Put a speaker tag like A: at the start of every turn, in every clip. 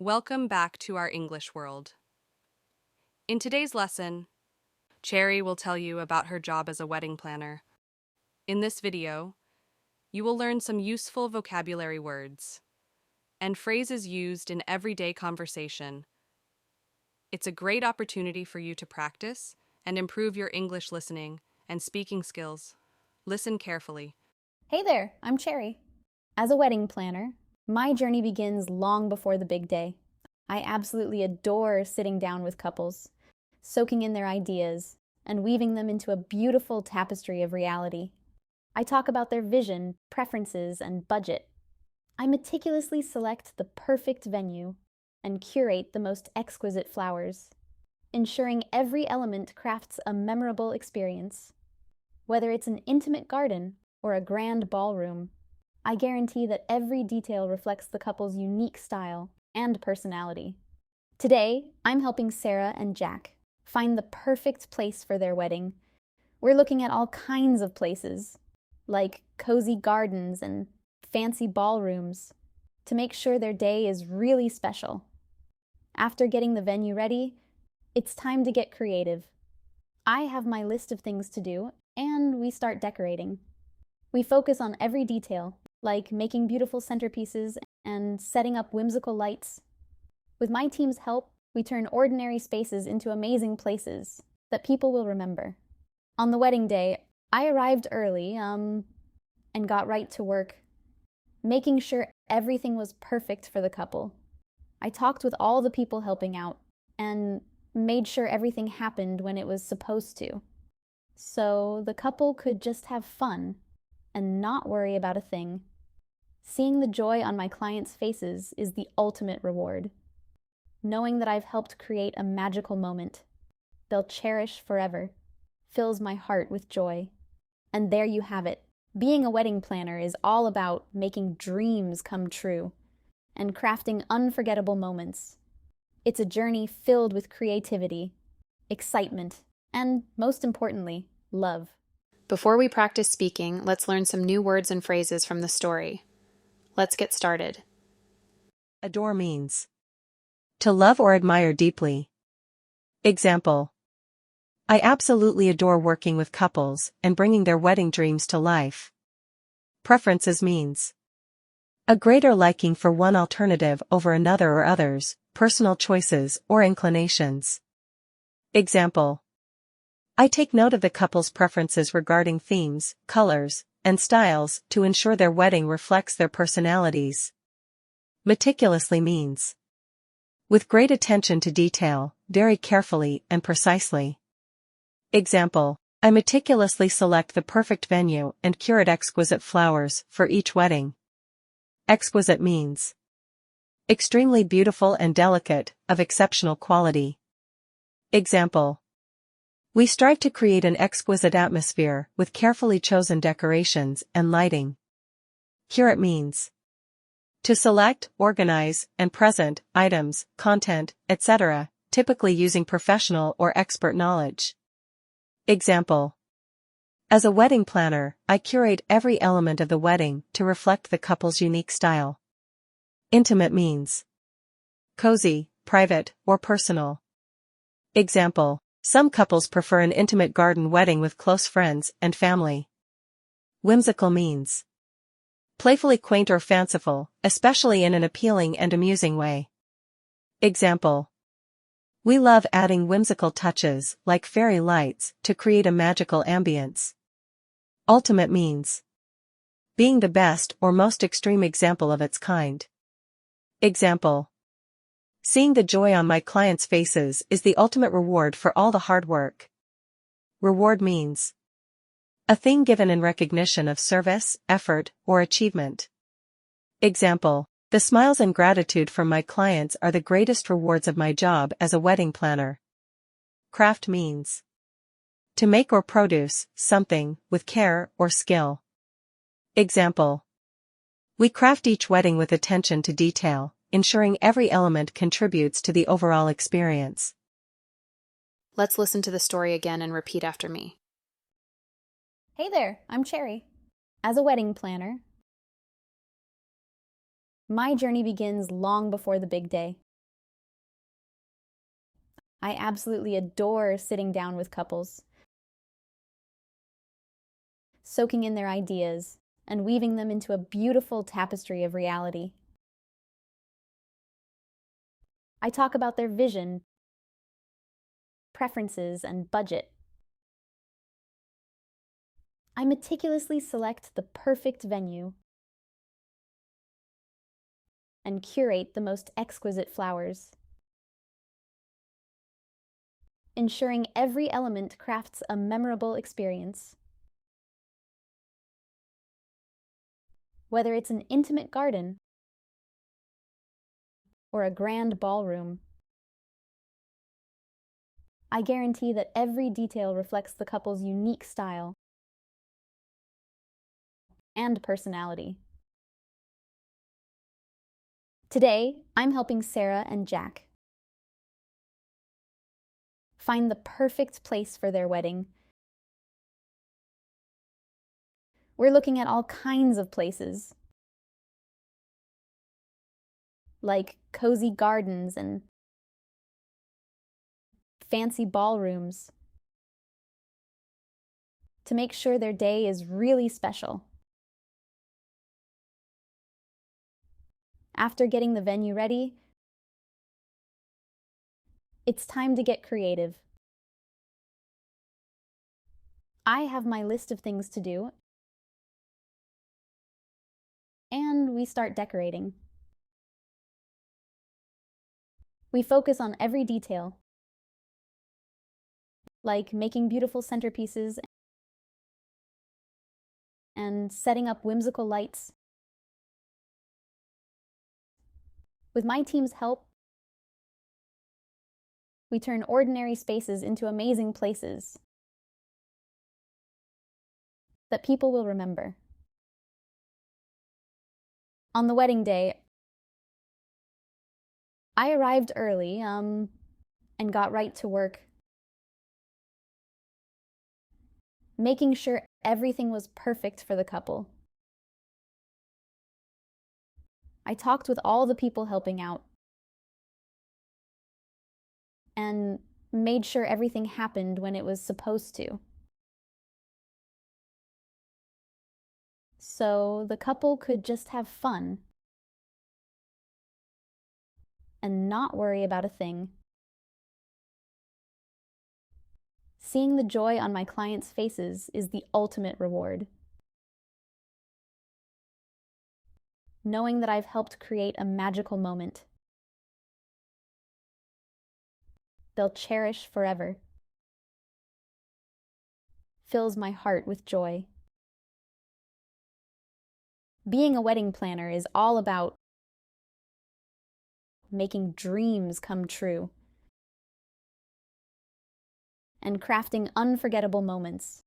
A: Welcome back to our English world. In today's lesson, Cherry will tell you about her job as a wedding planner. In this video, you will learn some useful vocabulary words and phrases used in everyday conversation. It's a great opportunity for you to practice and improve your English listening and speaking skills. Listen carefully.
B: Hey there, I'm Cherry. As a wedding planner, my journey begins long before the big day. I absolutely adore sitting down with couples, soaking in their ideas, and weaving them into a beautiful tapestry of reality. I talk about their vision, preferences, and budget. I meticulously select the perfect venue and curate the most exquisite flowers, ensuring every element crafts a memorable experience. Whether it's an intimate garden or a grand ballroom, I guarantee that every detail reflects the couple's unique style and personality. Today, I'm helping Sarah and Jack find the perfect place for their wedding. We're looking at all kinds of places, like cozy gardens and fancy ballrooms, to make sure their day is really special. After getting the venue ready, it's time to get creative. I have my list of things to do, and we start decorating. We focus on every detail, like making beautiful centerpieces and setting up whimsical lights. With my team's help, we turn ordinary spaces into amazing places that people will remember. On the wedding day, I arrived early and got right to work, making sure everything was perfect for the couple. I talked with all the people helping out and made sure everything happened when it was supposed to, so the couple could just have fun and not worry about a thing. Seeing the joy on my clients' faces is the ultimate reward. Knowing that I've helped create a magical moment they'll cherish forever fills my heart with joy. And there you have it. Being a wedding planner is all about making dreams come true and crafting unforgettable moments. It's a journey filled with creativity, excitement, and most importantly, love.
C: Before we practice speaking, let's learn some new words and phrases from the story. Let's get started.
D: Adore means to love or admire deeply. Example: I absolutely adore working with couples and bringing their wedding dreams to life. Preferences means a greater liking for one alternative over another or others, personal choices or inclinations. Example: I take note of the couple's preferences regarding themes, colors, and styles to ensure their wedding reflects their personalities. Meticulously means with great attention to detail, very carefully and precisely. Example: I meticulously select the perfect venue and curate exquisite flowers for each wedding. Exquisite means extremely beautiful and delicate, of exceptional quality. Example: we strive to create an exquisite atmosphere with carefully chosen decorations and lighting. Curate means to select, organize, and present items, content, etc., typically using professional or expert knowledge. Example: as a wedding planner, I curate every element of the wedding to reflect the couple's unique style. Intimate means cozy, private, or personal. Example: some couples prefer an intimate garden wedding with close friends and family. Whimsical means playfully quaint or fanciful, especially in an appealing and amusing way. Example: we love adding whimsical touches, like fairy lights, to create a magical ambience. Ultimate means being the best or most extreme example of its kind. Example: seeing the joy on my clients' faces is the ultimate reward for all the hard work. Reward means a thing given in recognition of service, effort, or achievement. Example: the smiles and gratitude from my clients are the greatest rewards of my job as a wedding planner. Craft means to make or produce something with care or skill. Example: we craft each wedding with attention to detail, ensuring every element contributes to the overall experience.
C: Let's listen to the story again and repeat after me.
B: Hey there, I'm Cherry. As a wedding planner, my journey begins long before the big day. I absolutely adore sitting down with couples, soaking in their ideas and weaving them into a beautiful tapestry of reality. I talk about their vision, preferences, and budget. I meticulously select the perfect venue and curate the most exquisite flowers, ensuring every element crafts a memorable experience. Whether it's an intimate garden or a grand ballroom, I guarantee that every detail reflects the couple's unique style and personality. Today, I'm helping Sarah and Jack find the perfect place for their wedding. We're looking at all kinds of places, like cozy gardens and fancy ballrooms, to make sure their day is really special. After getting the venue ready, it's time to get creative. I have my list of things to do, and we start decorating. We focus on every detail, like making beautiful centerpieces and setting up whimsical lights. With my team's help, we turn ordinary spaces into amazing places that people will remember. On the wedding day, I arrived early and got right to work, making sure everything was perfect for the couple. I talked with all the people helping out and made sure everything happened when it was supposed to. So the couple could just have fun and not worry about a thing. Seeing the joy on my clients' faces is the ultimate reward. Knowing that I've helped create a magical moment they'll cherish forever fills my heart with joy. Being a wedding planner is all about making dreams come true and crafting unforgettable moments.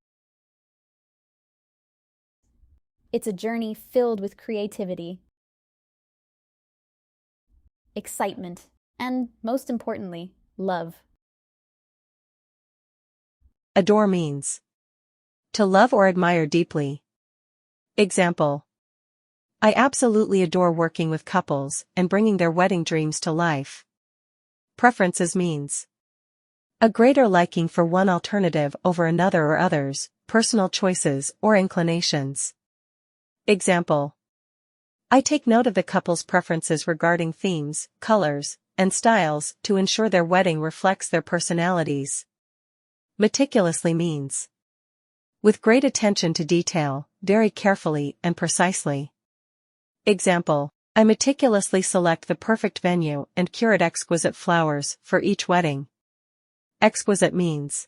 B: It's a journey filled with creativity, excitement, and most importantly, love.
D: Adore means to love or admire deeply. Example: I absolutely adore working with couples and bringing their wedding dreams to life. Preferences means a greater liking for one alternative over another or others, personal choices or inclinations. Example: I take note of the couple's preferences regarding themes, colors, and styles to ensure their wedding reflects their personalities. Meticulously means with great attention to detail, very carefully and precisely. Example: I meticulously select the perfect venue and curate exquisite flowers for each wedding. Exquisite means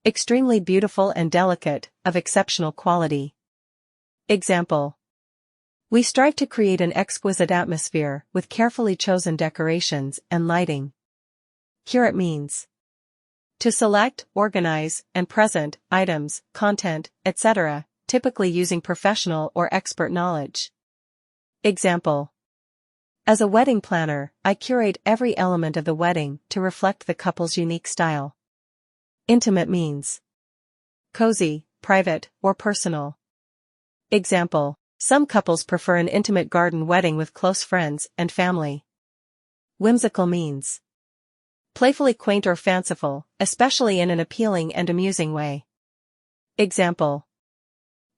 D: extremely beautiful and delicate, of exceptional quality. Example: we strive to create an exquisite atmosphere with carefully chosen decorations and lighting. Curate means to select, organize, and present items, content, etc., typically using professional or expert knowledge. Example: as a wedding planner, I curate every element of the wedding to reflect the couple's unique style. Intimate means cozy, private, or personal. Example: some couples prefer an intimate garden wedding with close friends and family. Whimsical means Playfully quaint or fanciful, especially in an appealing and amusing way. Example.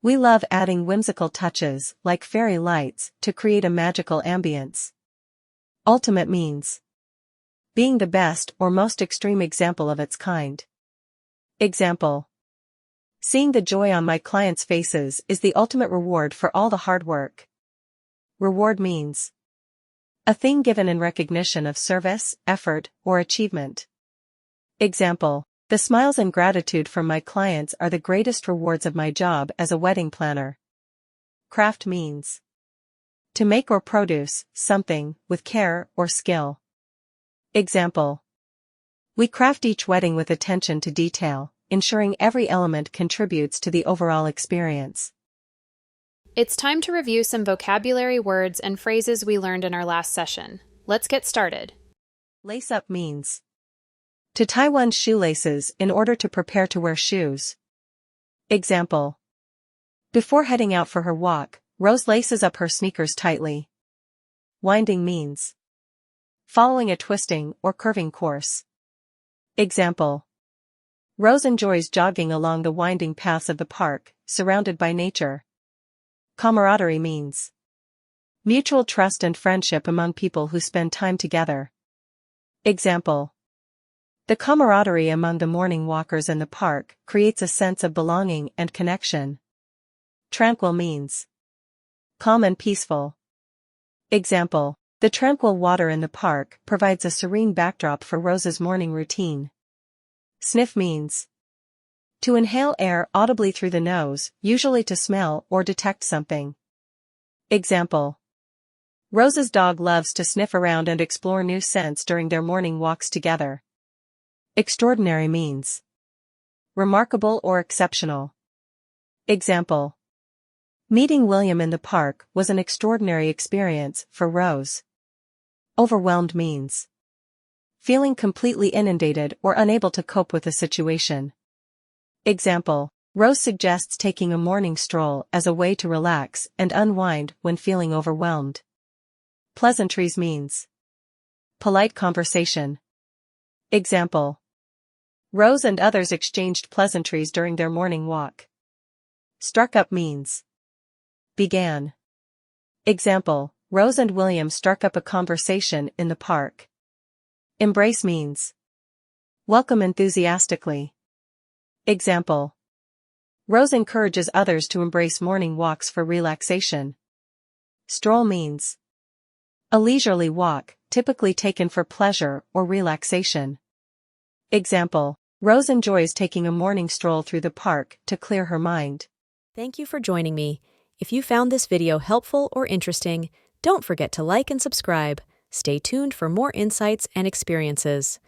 D: We love adding whimsical touches, like fairy lights, to create a magical ambience. Ultimate means being the best or most extreme example of its kind. Example. Seeing the joy on my clients' faces is the ultimate reward for all the hard work. Reward means a thing given in recognition of service, effort, or achievement. Example. The smiles and gratitude from my clients are the greatest rewards of my job as a wedding planner. Craft means to make or produce something with care or skill. Example. We craft each wedding with attention to detail, ensuring every element contributes to the overall experience.
C: It's time to review some vocabulary words and phrases we learned in our last session. Let's get started.
D: Lace up means to tie one's shoelaces in order to prepare to wear shoes. Example. Before heading out for her walk, Rose laces up her sneakers tightly. Winding means following a twisting or curving course. Example. Rose enjoys jogging along the winding paths of the park, surrounded by nature. Camaraderie means mutual trust and friendship among people who spend time together. Example. The camaraderie among the morning walkers in the park creates a sense of belonging and connection. Tranquil means calm and peaceful. Example. The tranquil water in the park provides a serene backdrop for Rose's morning routine. Sniff means to inhale air audibly through the nose, usually to smell or detect something. Example. Rose's dog loves to sniff around and explore new scents during their morning walks together. Extraordinary means remarkable or exceptional. Example. Meeting William in the park was an extraordinary experience for Rose. Overwhelmed means feeling completely inundated or unable to cope with a situation. Example. Rose suggests taking a morning stroll as a way to relax and unwind when feeling overwhelmed. Pleasantries means polite conversation. Example. Rose and others exchanged pleasantries during their morning walk. Struck up means began. Example. Rose and William struck up a conversation in the park. Embrace means welcome enthusiastically. Example. Rose encourages others to embrace morning walks for relaxation. Stroll means a leisurely walk, typically taken for pleasure or relaxation. Example. Rose enjoys taking a morning stroll through the park to clear her mind.
E: Thank you for joining me. If you found this video helpful or interesting, don't forget to like and subscribe. Stay tuned for more insights and experiences.